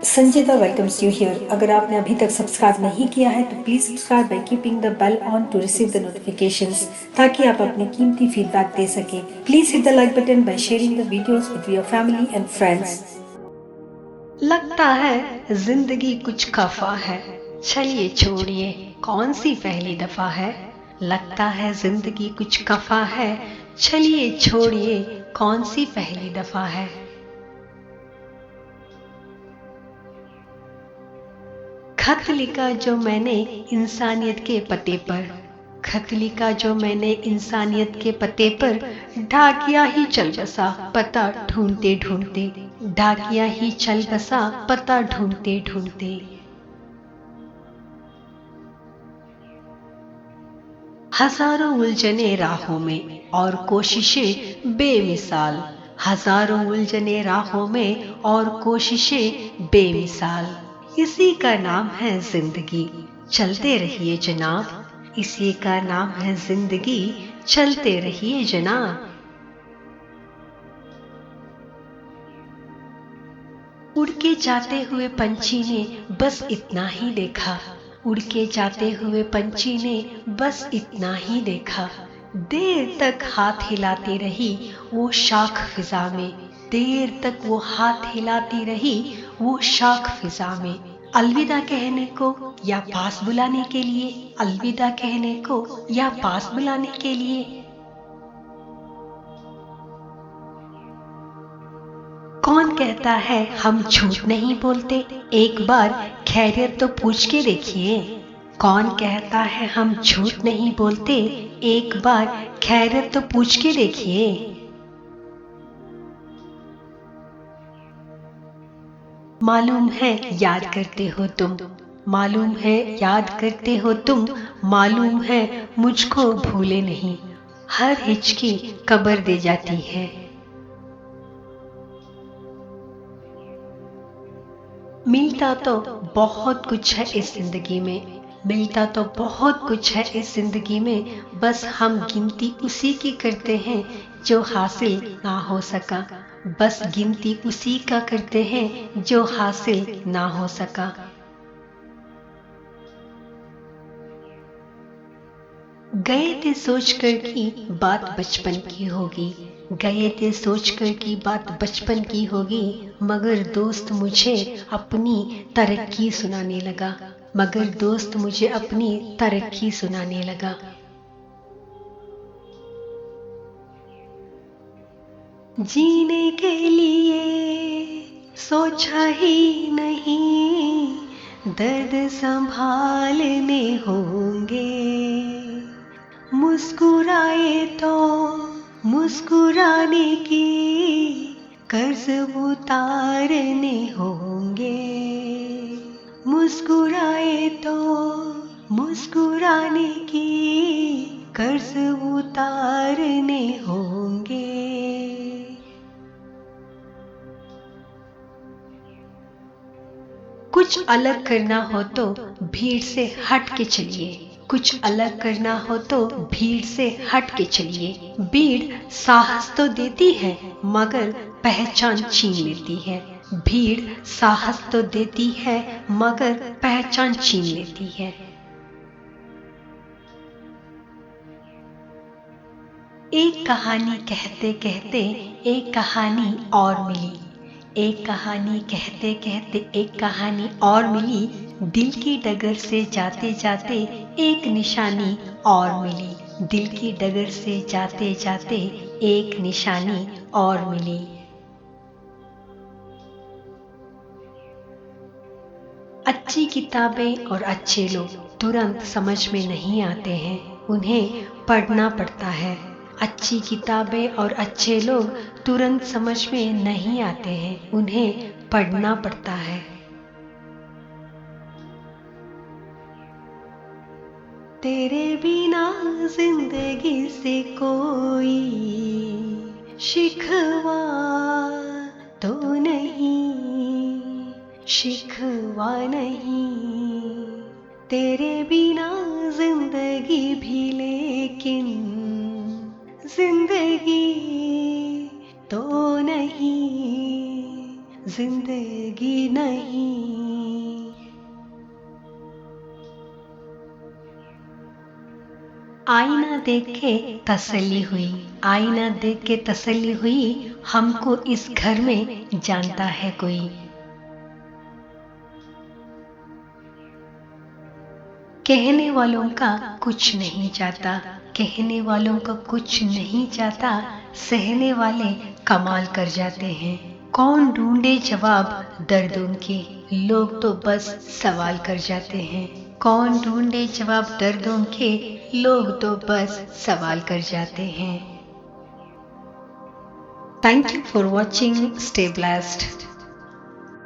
Sanjita welcomes you here. अगर आपने अभी तक सब्सक्राइब नहीं किया है तो please subscribe by keeping the bell on to receive the notifications, ताकि आप अपने कीमती फीडबैक दे सकें। Please hit the like button by sharing the videos with your family and friends. लगता है जिंदगी कुछ खफा है, चलिए छोड़िए कौन सी पहली दफा है। लगता है जिंदगी कुछ खफा है, चलिए छोड़िए कौन सी पहली दफा है। खत लिखा जो मैंने इंसानियत के पते पर, खत लिखा जो मैंने इंसानियत के पते पर, ढाकिया ही चल बसा पता ढूंढते ढूंढते, ढाकिया ही चल बसा पता ढूंढते ढूंढते। हजारों उलझने राहों में और कोशिशें बेमिसाल, हजारों उलझने राहों में और कोशिशें बेमिसाल। इसी का नाम है जिंदगी, चलते रहिए जनाब, इसी का नाम है जिंदगी, चलते रहिए जनाब। उड़ के जाते हुए पंछी ने बस इतना ही देखा, उड़ के जाते हुए पंछी ने बस इतना ही देखा। देर तक हाथ हिलाती रही वो शाख फिजा में, देर तक वो हाथ हिलाती रही वो शाख फिजा में। अलविदा कहने को या पास बुलाने के लिए, अलविदा कहने को या पास बुलाने के लिए। कौन कहता है हम झूठ नहीं बोलते, एक बार खैरियत तो पूछ के देखिए। कौन कहता है हम झूठ नहीं बोलते, एक बार खैरियत तो पूछ के देखिए। मालूम है याद करते हो तुम, मालूम है याद करते हो तुम, मालूम है मुझको भूले नहीं, हर हिचकी कब्र दे जाती है। मिलता तो बहुत कुछ है इस जिंदगी में, मिलता तो बहुत कुछ है इस जिंदगी में, बस हम गिनती उसी की करते हैं जो हासिल ना हो सका, बस गिनती उसी का करते हैं जो हासिल ना हो सका। गए थे सोच कर की बात बचपन की होगी, गए थे सोच कर की बात बचपन की होगी, मगर दोस्त मुझे अपनी तरक्की सुनाने लगा, मगर दोस्त मुझे अपनी तरक्की सुनाने लगा। जीने के लिए सोचा ही नहीं, दर्द संभालने होंगे, मुस्कुराए तो मुस्कुराने की कर्ज उतारने होंगे, मुस्कुराए तो मुस्कुराने की कर्ज उतारने होंगे। कुछ अलग करना हो तो भीड़ से हट के चलिए, कुछ अलग करना हो तो भीड़ से हट के चलिए। भीड़ साहस तो देती है मगर पहचान छीन लेती है, भीड़ साहस तो देती है मगर पहचान छीन लेती है। एक कहानी कहते कहते एक कहानी और मिली, एक कहानी कहते कहते एक कहानी और मिली, दिल की डगर से जाते जाते एक निशानी और मिली, दिल की डगर से जाते जाते एक निशानी और मिली। अच्छी किताबें और अच्छे लोग तुरंत समझ में नहीं आते हैं, उन्हें पढ़ना पड़ता है। अच्छी किताबें और अच्छे लोग तुरंत समझ में नहीं आते हैं, उन्हें पढ़ना पड़ता है। तेरे बिना जिंदगी से कोई शिकवा तो नहीं, शिकवा नहीं, तेरे बिना जिंदगी भी लेकिन जिंदगी तो नहीं, जिंदगी नहीं। आईना देख के तसल्ली हुई, आईना देख के तसल्ली हुई, हमको इस घर में जानता है कोई। कहने वालों का कुछ नहीं जाता, कहने वालों का कुछ नहीं जाता, सहने वाले कमाल कर जाते हैं। कौन ढूंढे जवाब दर्दों के, लोग तो बस सवाल कर जाते हैं। कौन ढूंढे जवाब दर्दों के, लोग तो बस सवाल कर जाते हैं। Thank you for watching. Stay blessed.